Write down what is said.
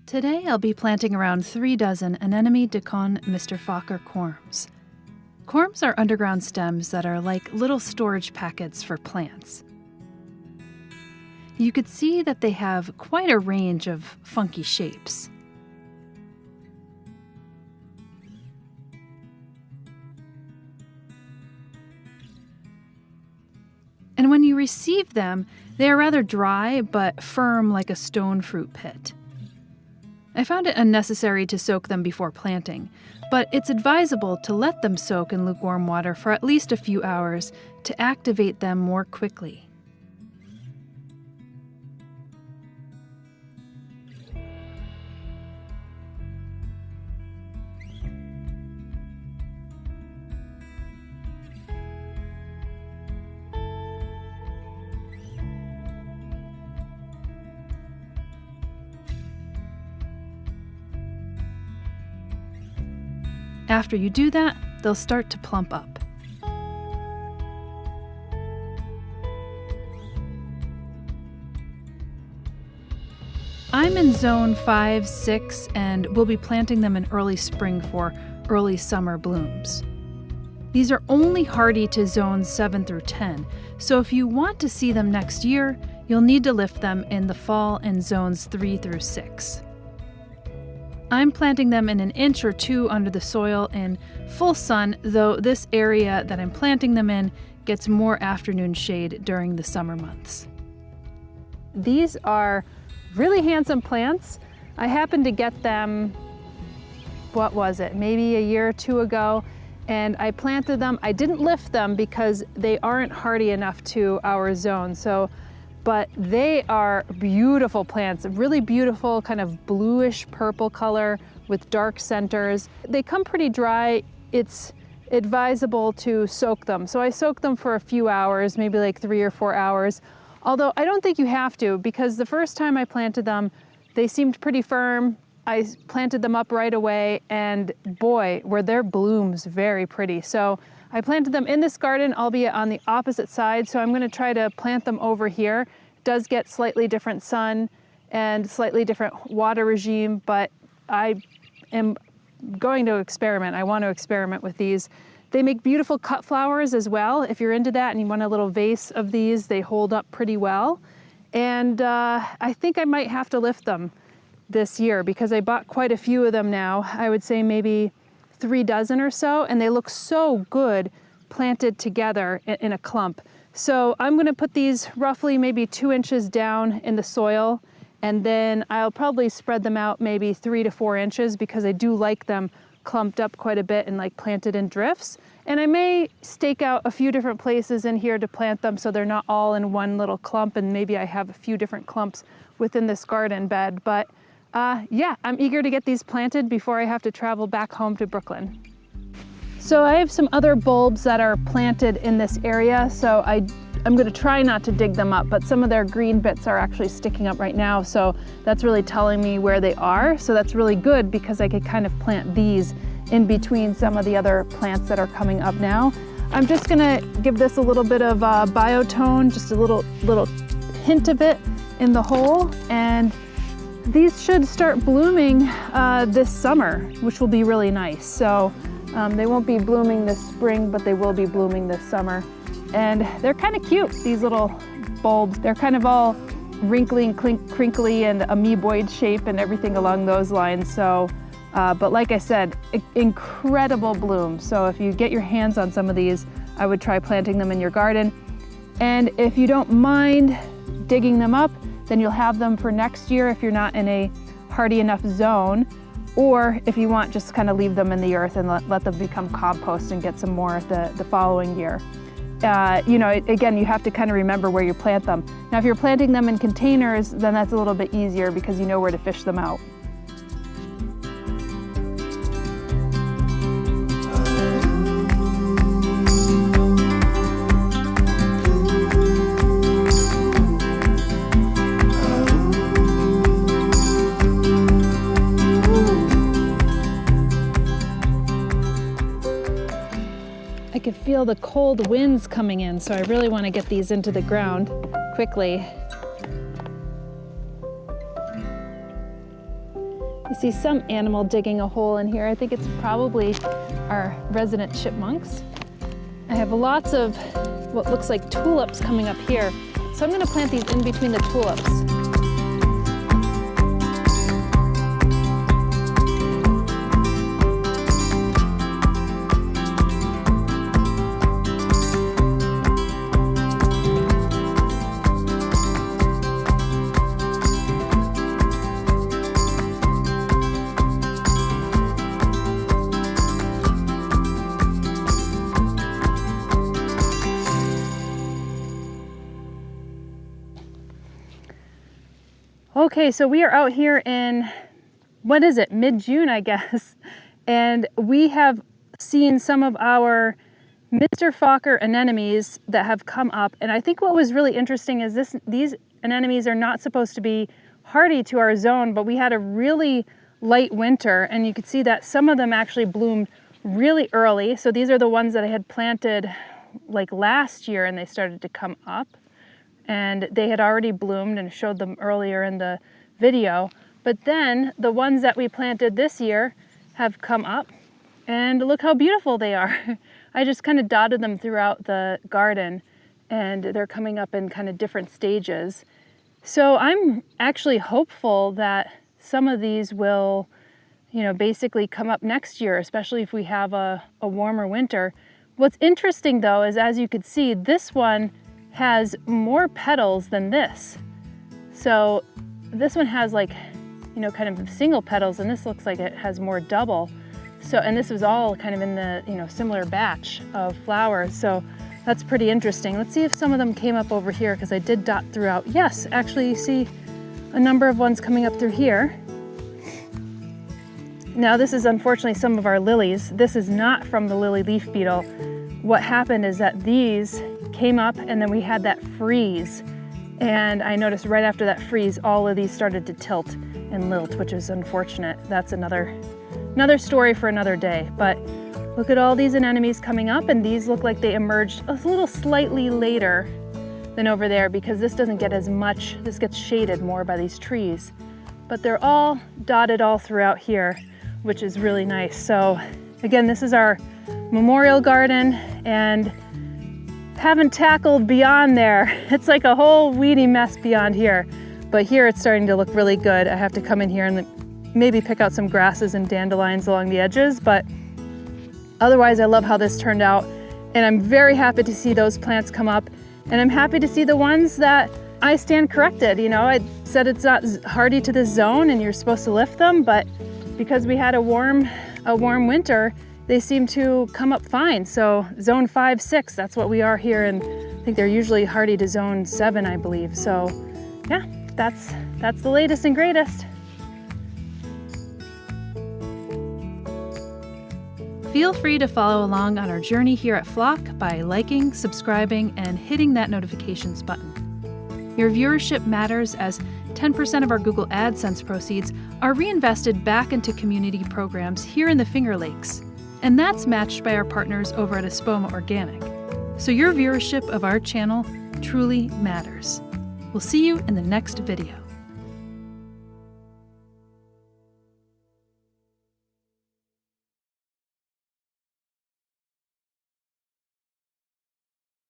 Today I'll be planting around 3 dozen Anemone Mr. Fokker corms. Corms are underground stems that are like little storage packets for plants. You could see that they have quite a range of funky shapes. And when you receive them, they are rather dry but firm like a stone fruit pit. I found it unnecessary to soak them before planting, but it's advisable to let them soak in lukewarm water for at least a few hours to activate them more quickly. After you do that, they'll start to plump up. I'm in zone 5, 6, and we'll be planting them in early spring for early summer blooms. These are only hardy to zones 7 through 10, so if you want to see them next year, you'll need to lift them in the fall in zones 3 through 6. I'm planting them in 1 inch or 2 under the soil in full sun, though this area that I'm planting them in gets more afternoon shade during the summer months. These are really handsome plants. I happened to get them, maybe a year or 2 ago, and I planted them. I didn't lift them because they aren't hardy enough to our zone, but they are beautiful plants, really beautiful kind of bluish purple color with dark centers. They come pretty dry. It's advisable to soak them. So I soak them for a few hours, maybe like 3 or 4 hours. Although I don't think you have to, because the first time I planted them, they seemed pretty firm. I planted them up right away, and boy, were their blooms very pretty. So I planted them in this garden, albeit on the opposite side, so I'm going to try to plant them over here. It does get slightly different sun and slightly different water regime, but I am going to experiment. I want to experiment with these. They make beautiful cut flowers as well. If you're into that and you want a little vase of these, they hold up pretty well. And I think I might have to lift them this year because I bought quite a few of them now. I would say maybe 3 dozen or so, and they look so good planted together in a clump. So I'm going to put these roughly maybe 2 inches down in the soil, and then I'll probably spread them out maybe 3 to 4 inches because I do like them clumped up quite a bit and like planted in drifts. And I may stake out a few different places in here to plant them so they're not all in one little clump, and maybe I have a few different clumps within this garden bed. But yeah, I'm eager to get these planted before I have to travel back home to Brooklyn. So I have some other bulbs that are planted in this area, so I'm going to try not to dig them up, but some of their green bits are actually sticking up right now, so that's really telling me where they are. So that's really good because I could kind of plant these in between some of the other plants that are coming up now. I'm just going to give this a little bit of biotone, just a little hint of it in the hole, and these should start blooming this summer, which will be really nice. So they won't be blooming this spring, but they will be blooming this summer. And they're kind of cute, these little bulbs. They're kind of all wrinkly and crinkly and amoeboid shape and everything along those lines. So, but like I said, incredible bloom. So if you get your hands on some of these, I would try planting them in your garden. And if you don't mind digging them up, then you'll have them for next year if you're not in a hardy enough zone, or if you want, just kind of leave them in the earth and let them become compost and get some more the following year. You know, again, you have to kind of remember where you plant them. Now, if you're planting them in containers, then that's a little bit easier because you know where to fish them out. I can feel the cold winds coming in, so I really want to get these into the ground quickly. You see some animal digging a hole in here. I think it's probably our resident chipmunks. I have lots of what looks like tulips coming up here. So I'm going to plant these in between the tulips. Okay, so we are out here in, what is it, mid-June, I guess, and we have seen some of our Mr. Fokker anemones that have come up, and I think what was really interesting is these anemones are not supposed to be hardy to our zone, but we had a really light winter, and you could see that some of them actually bloomed really early. So these are the ones that I had planted like last year, and they started to come up. And they had already bloomed, and showed them earlier in the video. But then the ones that we planted this year have come up, and look how beautiful they are. I just kind of dotted them throughout the garden, and they're coming up in kind of different stages. So I'm actually hopeful that some of these will, basically come up next year, especially if we have a warmer winter. What's interesting though is, as you could see, this one has more petals than this. So this one has like, kind of single petals, and this looks like it has more double. So, and this was all kind of in the, similar batch of flowers. So that's pretty interesting. Let's see if some of them came up over here, because I did dot throughout. Yes, actually you see a number of ones coming up through here. Now this is unfortunately some of our lilies. This is not from the lily leaf beetle. What happened is that these came up, and then we had that freeze, and I noticed right after that freeze all of these started to tilt and lilt, which is unfortunate. That's another story for another day. But look at all these anemones coming up, and these look like they emerged a little slightly later than over there, because this doesn't get as much, this gets shaded more by these trees. But they're all dotted all throughout here, which is really nice. So again, this is our memorial garden, and haven't tackled beyond there. It's like a whole weedy mess beyond here, but here it's starting to look really good. I have to come in here and maybe pick out some grasses and dandelions along the edges, but otherwise I love how this turned out, and I'm very happy to see those plants come up, and I'm happy to see the ones that I stand corrected. I said it's not hardy to this zone and you're supposed to lift them, but because we had a warm winter, they seem to come up fine. So zone 5, 6, that's what we are here, and I think they're usually hardy to zone 7, I believe. So yeah, that's the latest and greatest. Feel free to follow along on our journey here at Flock by liking, subscribing, and hitting that notifications button. Your viewership matters, as 10% of our Google AdSense proceeds are reinvested back into community programs here in the Finger Lakes. And that's matched by our partners over at Espoma Organic. So your viewership of our channel truly matters. We'll see you in the next video.